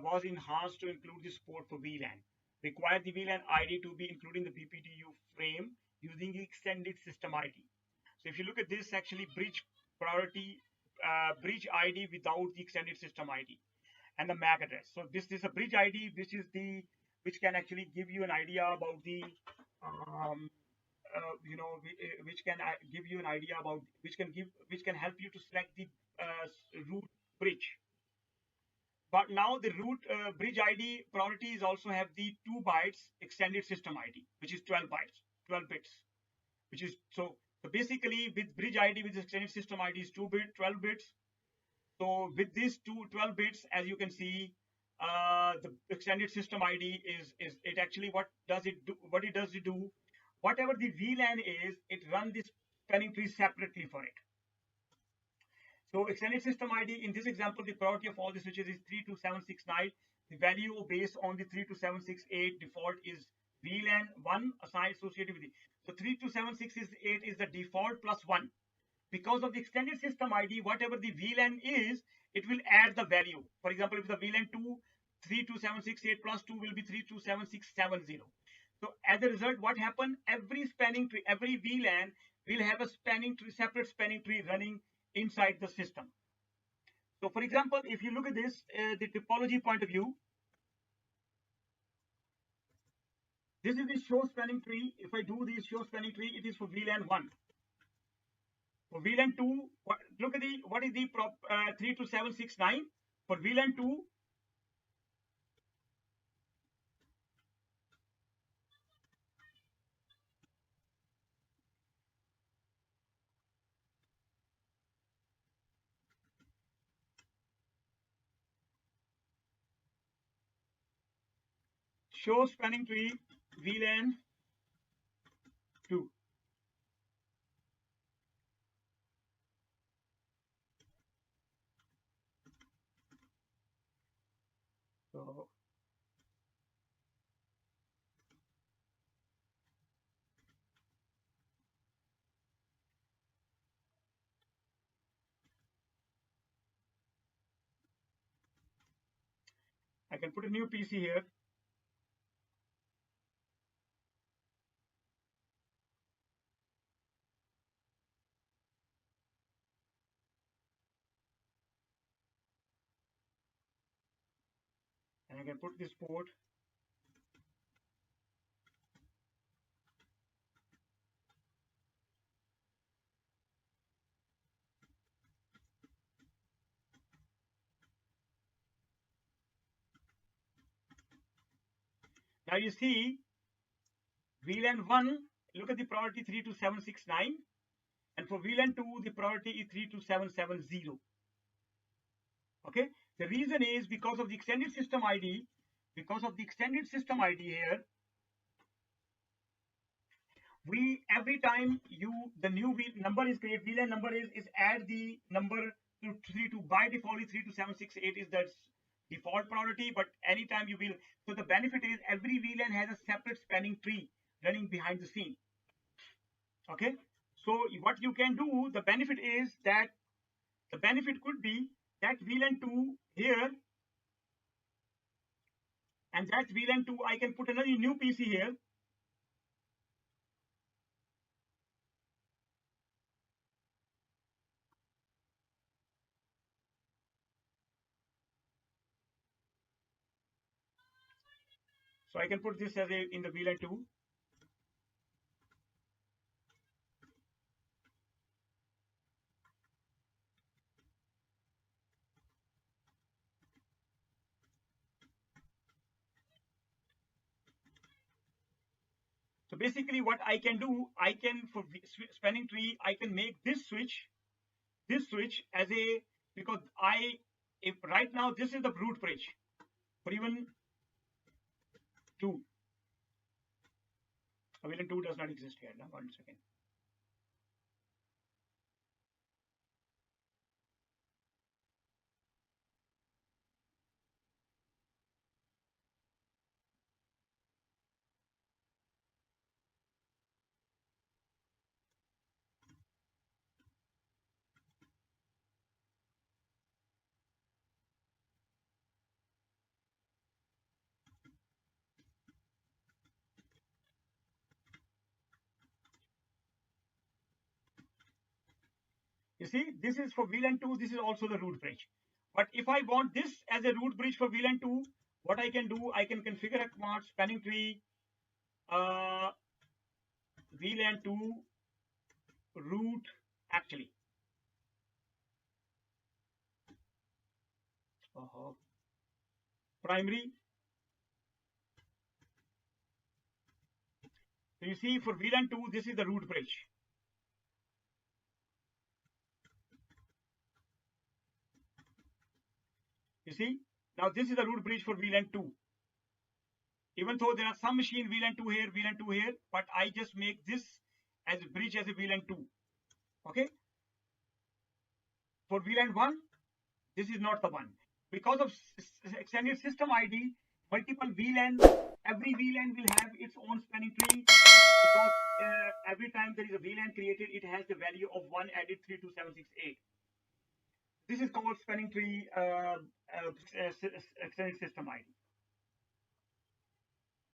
was enhanced to include the support for VLAN. Require the VLAN ID to be included in the BPDU frame using the extended system ID. So if you look at this, actually bridge priority, bridge ID without the extended system ID and the MAC address. So this is a bridge ID, which can actually give you an idea about the which can give you an idea about which can help you to select the root bridge. But now the root bridge ID priorities also have the 2 bytes extended system ID, which is 12 bytes, 12 bits, which is so basically with bridge ID with extended system ID is 12 bits. So with these 12 bits, as you can see, the extended system ID is it actually what it does to do, whatever the VLAN is, it runs this spanning tree separately for it. So extended system ID, in this example, the priority of all the switches is 32769. The value based on the 32768 default is VLAN 1 assigned associated with it. So 32768 is the default plus 1. Because of the extended system ID, whatever the VLAN is, it will add the value. For example, if the VLAN 2, 32768 plus 2 will be 327670. So as a result, what happened? Every spanning tree, every VLAN will have a spanning tree, separate spanning tree running inside the system. So for example, if you look at this, the topology point of view, this is the show spanning tree. If I do this show spanning tree, it is for VLAN 1. For VLAN 2, look at what is the 32769 for VLAN 2. Show spanning tree VLAN 2. So I can put a new PC here. And I can put this port. Now you see VLAN 1, look at the priority 32769, and for VLAN 2, the priority is 32770. Okay, the reason is because of the extended system ID. Because of the extended system ID here, we every time the new number is created, VLAN number is add the number to 32. By default is 32768 is the default priority, but anytime you will, so the benefit is every VLAN has a separate spanning tree running behind the scene. Okay, so what you can do, the benefit is that the benefit could be that VLAN 2 here, and that VLAN 2 I can put another new PC here. So I can put this as in the VLAN 2. So basically what I can do, I can for spanning tree, I can make this switch as a, because if right now this is the root bridge for even 2. VLAN 2 does not exist here. Now 1 second. You see, this is for VLAN 2, this is also the root bridge. But if I want this as a root bridge for VLAN 2, what I can do, I can configure a command spanning tree VLAN 2 root actually. Primary. So you see, for VLAN 2, this is the root bridge. You see, now this is the root bridge for VLAN 2. Even though there are some machine VLAN 2 here, VLAN 2 here, but I just make this as a bridge as a VLAN 2. Okay. For VLAN 1, this is not the one. Because of extended system ID, multiple VLAN, every VLAN will have its own spanning tree. Because every time there is a VLAN created, it has the value of 1 added 32768. This is called spanning tree extended system ID.